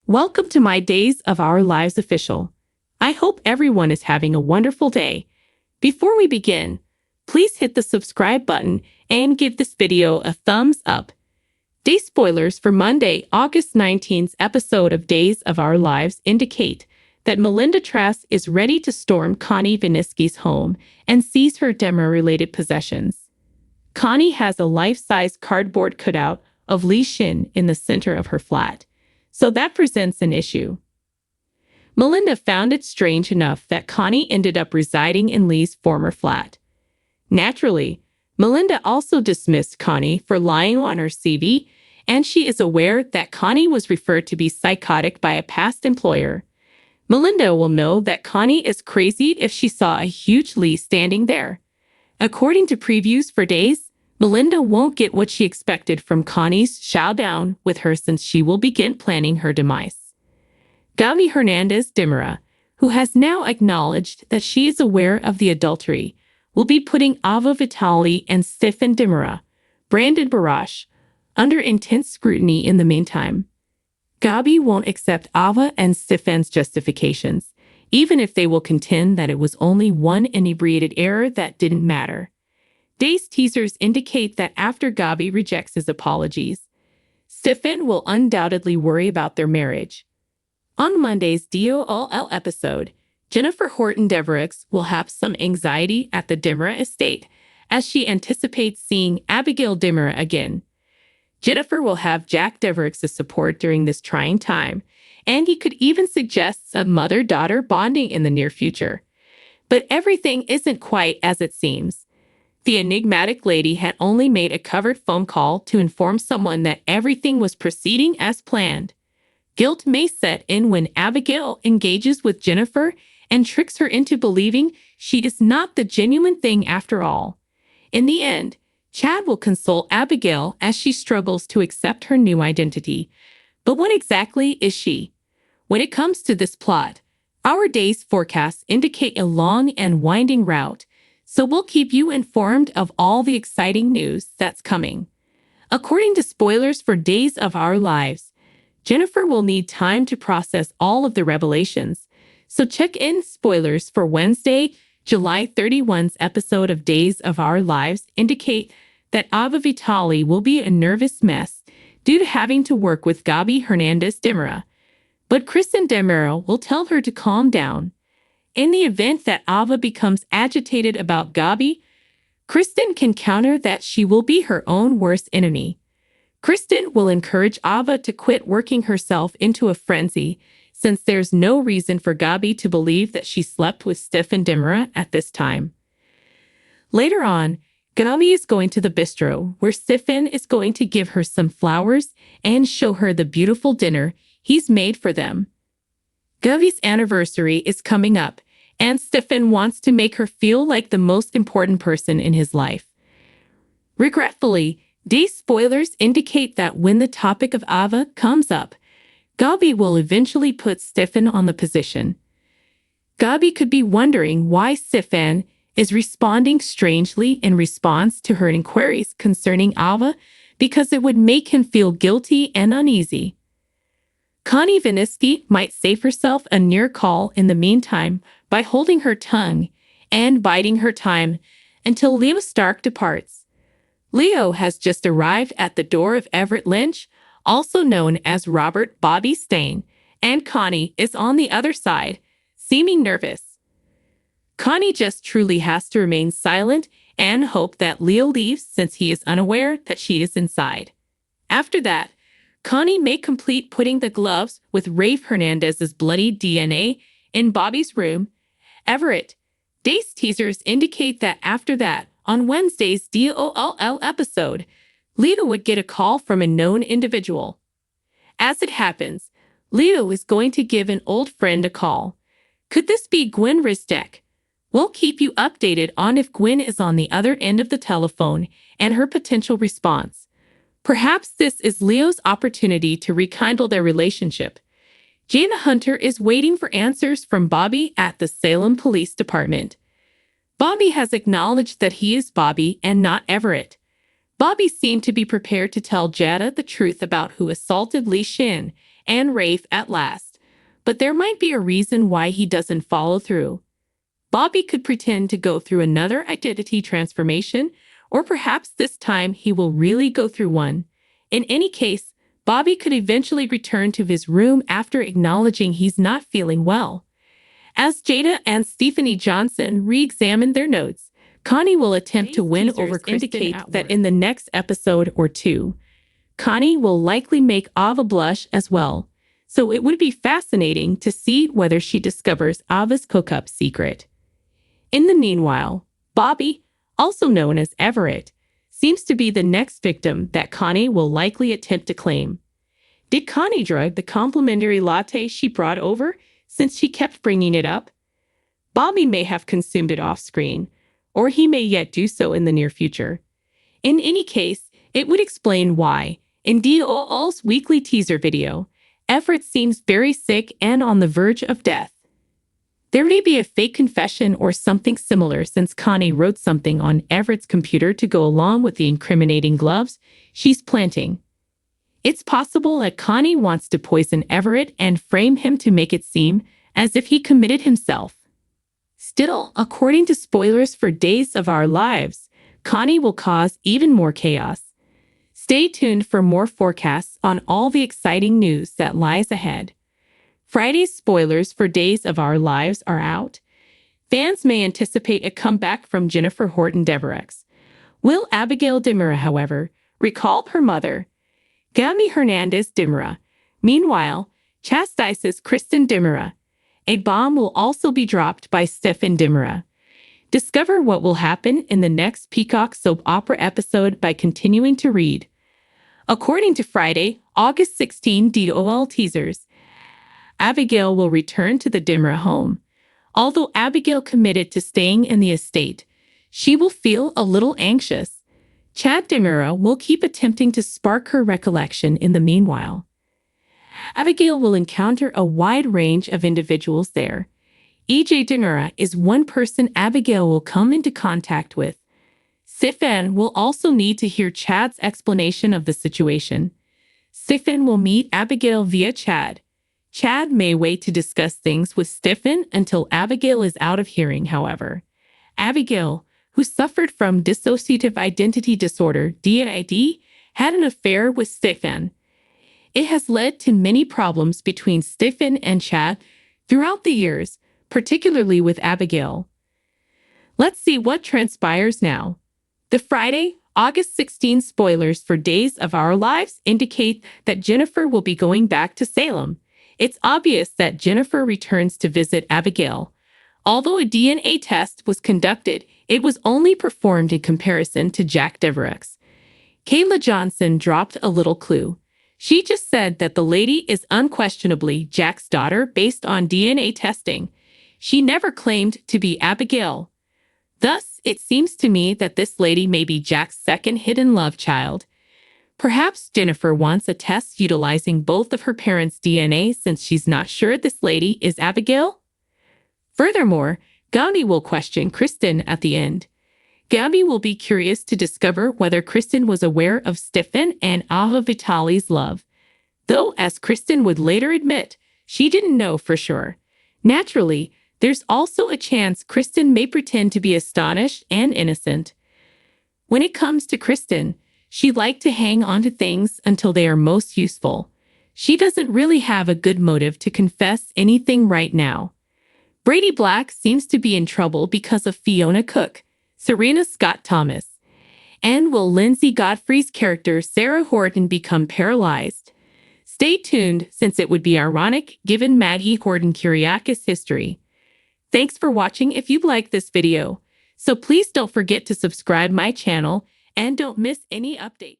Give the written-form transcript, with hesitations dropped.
Welcome to my Days of Our Lives official. I hope everyone is having a wonderful day. Before we begin, please hit the subscribe button and give this video a thumbs up. Day spoilers for Monday, August 19th episode of Days of Our Lives indicate that Melinda Trask is ready to storm Connie Viniski's home and seize her Demra-related possessions. Connie has a life-size cardboard cutout of Li Xin in the center of her flat, so that presents an issue. Melinda found it strange enough that Connie ended up residing in Li's former flat. Naturally, Melinda also dismissed Connie for lying on her CV, and she is aware that Connie was referred to be psychotic by a past employer. Melinda will know that Connie is crazy if she saw a huge Li standing there. According to previews for Days, Melinda won't get what she expected from Connie's showdown with her since she will begin planning her demise. Gabi Hernandez Dimera, who has now acknowledged that she is aware of the adultery, will be putting Ava Vitali and Stefan Dimera, Brandon Barash, under intense scrutiny in the meantime. Gabi won't accept Ava and Stefan's justifications, even if they will contend that it was only one inebriated error that didn't matter. Days teasers indicate that after Gabi rejects his apologies, Stefan will undoubtedly worry about their marriage. On Monday's DOLL episode, Jennifer Horton Devereux will have some anxiety at the Dimera estate as she anticipates seeing Abigail Dimera again. Jennifer will have Jack Devereux's support during this trying time, and he could even suggest a mother-daughter bonding in the near future. But everything isn't quite as it seems. The enigmatic lady had only made a covered phone call to inform someone that everything was proceeding as planned. Guilt may set in when Abigail engages with Jennifer and tricks her into believing she is not the genuine thing after all. In the end, Chad will console Abigail as she struggles to accept her new identity. But what exactly is she? When it comes to this plot, our day's forecasts indicate a long and winding route, so we'll keep you informed of all the exciting news that's coming. According to spoilers for Days of Our Lives, Jennifer will need time to process all of the revelations, so check in spoilers for Wednesday, July 31's episode of Days of Our Lives indicate that Ava Vitali will be a nervous mess due to having to work with Gabi Hernandez Dimera, but Kristen Demero will tell her to calm down. In the event that Ava becomes agitated about Gabi, Kristen can counter that she will be her own worst enemy. Kristen will encourage Ava to quit working herself into a frenzy, since there's no reason for Gabi to believe that she slept with Stefan Dimera at this time. Later on, Gabi is going to the bistro, where Stefan is going to give her some flowers and show her the beautiful dinner he's made for them. Gabi's anniversary is coming up, and Stefan wants to make her feel like the most important person in his life. Regretfully, these spoilers indicate that when the topic of Ava comes up, Gabi will eventually put Stefan on the position. Gabi could be wondering why Stefan is responding strangely in response to her inquiries concerning Ava, because it would make him feel guilty and uneasy. Connie Viniski might save herself a near call in the meantime by holding her tongue and biding her time until Leo Stark departs. Leo has just arrived at the door of Everett Lynch, also known as Robert Bobby Stain, and Connie is on the other side, seeming nervous. Connie just truly has to remain silent and hope that Leo leaves since he is unaware that she is inside. After that, Connie may complete putting the gloves with Rafe Hernandez's bloody DNA in Bobby's room. Everett. Days teasers indicate that after that, on Wednesday's DOLL episode, Leo would get a call from a known individual. As it happens, Leo is going to give an old friend a call. Could this be Gwen Rizdek? We'll keep you updated on if Gwen is on the other end of the telephone and her potential response. Perhaps this is Leo's opportunity to rekindle their relationship. Jana Hunter is waiting for answers from Bobby at the Salem Police Department. Bobby has acknowledged that he is Bobby and not Everett. Bobby seemed to be prepared to tell Jada the truth about who assaulted Li Xin and Rafe at last. But there might be a reason why he doesn't follow through. Bobby could pretend to go through another identity transformation, or perhaps this time he will really go through one. In any case, Bobby could eventually return to his room after acknowledging he's not feeling well. As Jada and Stephanie Johnson re-examine their notes, Connie will attempt to win over Kristen. Indicate that in the next episode or two, Connie will likely make Ava blush as well, so it would be fascinating to see whether she discovers Ava's cook-up secret. In the meanwhile, Bobby, also known as Everett, seems to be the next victim that Connie will likely attempt to claim. Did Connie drug the complimentary latte she brought over since she kept bringing it up? Bobby may have consumed it off-screen, or he may yet do so in the near future. In any case, it would explain why, in DOL's weekly teaser video, Everett seems very sick and on the verge of death. There may be a fake confession or something similar since Connie wrote something on Everett's computer to go along with the incriminating gloves she's planting. It's possible that Connie wants to poison Everett and frame him to make it seem as if he committed himself. Still, according to spoilers for Days of Our Lives, Connie will cause even more chaos. Stay tuned for more forecasts on all the exciting news that lies ahead. Friday's spoilers for Days of Our Lives are out. Fans may anticipate a comeback from Jennifer Horton Deverex. Will Abigail Dimura, however, recall her mother, Gabi Hernandez Dimura? Meanwhile, chastises Kristen Dimura. A bomb will also be dropped by Stefan Dimura. Discover what will happen in the next Peacock soap opera episode by continuing to read. According to Friday, August 16 DOL teasers, Abigail will return to the Dimura home. Although Abigail committed to staying in the estate, she will feel a little anxious. Chad Dimura will keep attempting to spark her recollection in the meanwhile. Abigail will encounter a wide range of individuals there. EJ Dimura is one person Abigail will come into contact with. Stefan will also need to hear Chad's explanation of the situation. Stefan will meet Abigail via Chad. Chad may wait to discuss things with Stefan until Abigail is out of hearing, however. Abigail, who suffered from dissociative identity disorder, DID, had an affair with Stefan. It has led to many problems between Stefan and Chad throughout the years, particularly with Abigail. Let's see what transpires now. The Friday, August 16 spoilers for Days of Our Lives indicate that Jennifer will be going back to Salem. It's obvious that Jennifer returns to visit Abigail. Although a DNA test was conducted, it was only performed in comparison to Jack Deverex. Kayla Johnson dropped a little clue. She just said that the lady is unquestionably Jack's daughter based on DNA testing. She never claimed to be Abigail. Thus, it seems to me that this lady may be Jack's second hidden love child. Perhaps Jennifer wants a test utilizing both of her parents' DNA since she's not sure this lady is Abigail. Furthermore, Gabi will question Kristen at the end. Gabi will be curious to discover whether Kristen was aware of Stefan and Ava Vitali's love, though as Kristen would later admit, she didn't know for sure. Naturally, there's also a chance Kristen may pretend to be astonished and innocent. When it comes to Kristen, she liked to hang on to things until they are most useful. She doesn't really have a good motive to confess anything right now. Brady Black seems to be in trouble because of Fiona Cook, Serena Scott Thomas. And will Lindsay Godfrey's character Sarah Horton become paralyzed? Stay tuned since it would be ironic given Maggie Horton Kyriakis history. Thanks for watching if you liked this video. So please don't forget to subscribe my channel and don't miss any update.